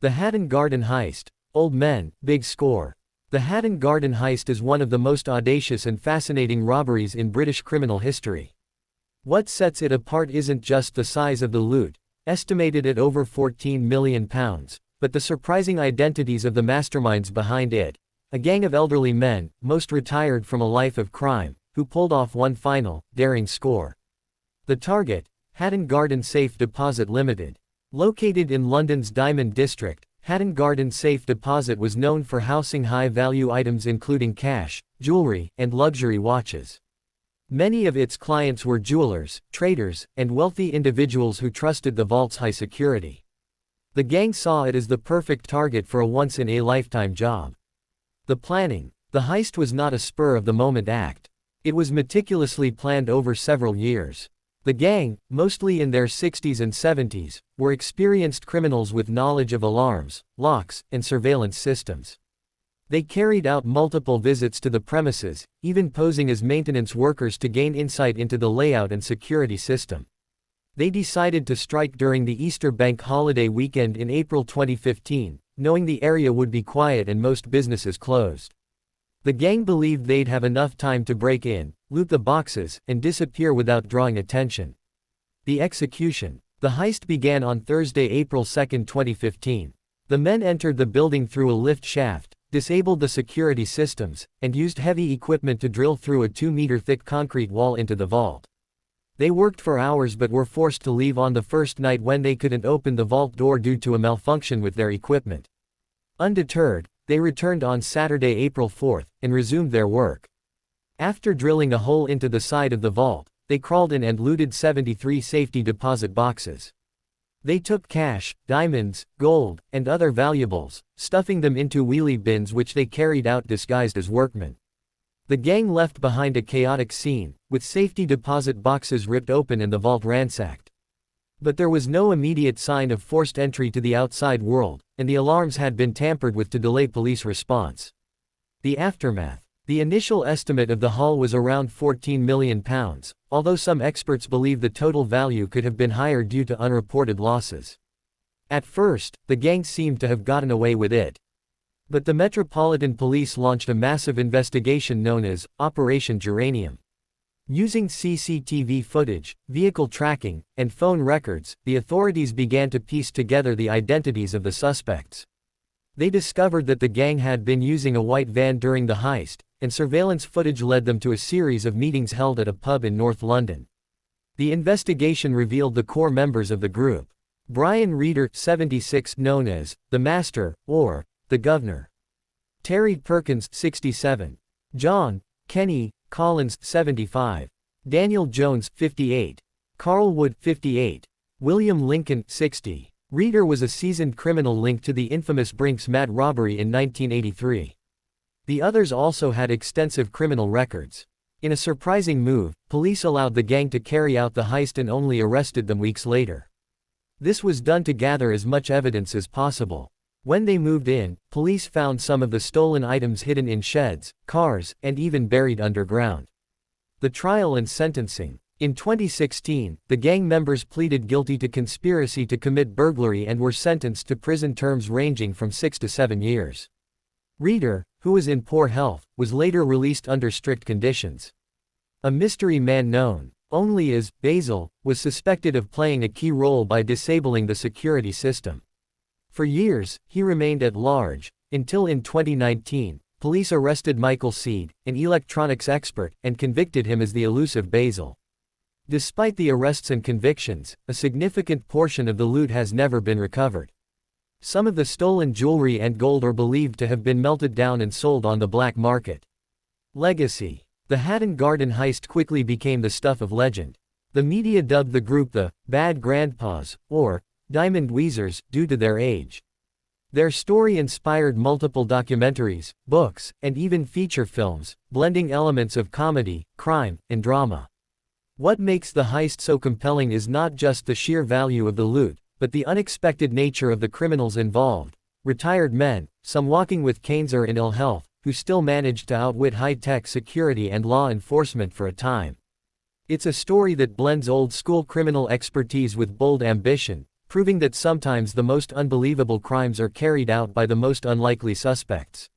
The Hatton Garden Heist. Old men, big score. The Hatton Garden Heist is one of the most audacious and fascinating robberies in British criminal history. What sets it apart isn't just the size of the loot, estimated at over £14 million, but the surprising identities of the masterminds behind it. A gang of elderly men, most retired from a life of crime, who pulled off one final, daring score. The target, Hatton Garden Safe Deposit Limited. Located in London's Diamond District, Hatton Garden Safe Deposit was known for housing high-value items including cash, jewelry, and luxury watches. Many of its clients were jewelers, traders, and wealthy individuals who trusted the vault's high security. The gang saw it as the perfect target for a once-in-a-lifetime job. The planning. The heist was not a spur-of-the-moment act. It was meticulously planned over several years. The gang, mostly in their 60s and 70s, were experienced criminals with knowledge of alarms, locks, and surveillance systems. They carried out multiple visits to the premises, even posing as maintenance workers to gain insight into the layout and security system. They decided to strike during the Easter bank holiday weekend in April 2015, knowing the area would be quiet and most businesses closed. The gang believed they'd have enough time to break in, loot the boxes, and disappear without drawing attention. The execution. The heist began on Thursday, April 2, 2015. The men entered the building through a lift shaft, disabled the security systems, and used heavy equipment to drill through a 2-meter-thick concrete wall into the vault. They worked for hours but were forced to leave on the first night when they couldn't open the vault door due to a malfunction with their equipment. Undeterred, they returned on Saturday, April 4, and resumed their work. After drilling a hole into the side of the vault, they crawled in and looted 73 safety deposit boxes. They took cash, diamonds, gold, and other valuables, stuffing them into wheelie bins which they carried out disguised as workmen. The gang left behind a chaotic scene, with safety deposit boxes ripped open and the vault ransacked. But there was no immediate sign of forced entry to the outside world, and the alarms had been tampered with to delay police response. The aftermath. The initial estimate of the haul was around £14 million, although some experts believe the total value could have been higher due to unreported losses. At first, the gang seemed to have gotten away with it. But the Metropolitan Police launched a massive investigation known as Operation Geranium. Using CCTV footage, vehicle tracking, and phone records, the authorities began to piece together the identities of the suspects. They discovered that the gang had been using a white van during the heist, and surveillance footage led them to a series of meetings held at a pub in North London. The investigation revealed the core members of the group. Brian Reeder, 76, known as the Master, or the Governor. Terry Perkins, 67. John Kenny Collins, 75. Daniel Jones, 58. Carl Wood, 58. William Lincoln, 60. Reeder was a seasoned criminal linked to the infamous Brinks-Mat robbery in 1983. The others also had extensive criminal records. In a surprising move, police allowed the gang to carry out the heist and only arrested them weeks later. This was done to gather as much evidence as possible. When they moved in, police found some of the stolen items hidden in sheds, cars, and even buried underground. The trial and sentencing. In 2016, the gang members pleaded guilty to conspiracy to commit burglary and were sentenced to prison terms ranging from 6 to 7 years. Reeder, who was in poor health, was later released under strict conditions. A mystery man known only as Basil was suspected of playing a key role by disabling the security system. For years, he remained at large, until in 2019, police arrested Michael Seed, an electronics expert, and convicted him as the elusive Basil. Despite the arrests and convictions, a significant portion of the loot has never been recovered. Some of the stolen jewelry and gold are believed to have been melted down and sold on the black market. Legacy. The Hatton Garden Heist quickly became the stuff of legend. The media dubbed the group the Bad Grandpas, or Diamond Weezers, due to their age. Their story inspired multiple documentaries, books, and even feature films, blending elements of comedy, crime, and drama. What makes the heist so compelling is not just the sheer value of the loot, but the unexpected nature of the criminals involved. Retired men, some walking with canes or in ill health, who still managed to outwit high-tech security and law enforcement for a time. It's a story that blends old-school criminal expertise with bold ambition, proving that sometimes the most unbelievable crimes are carried out by the most unlikely suspects.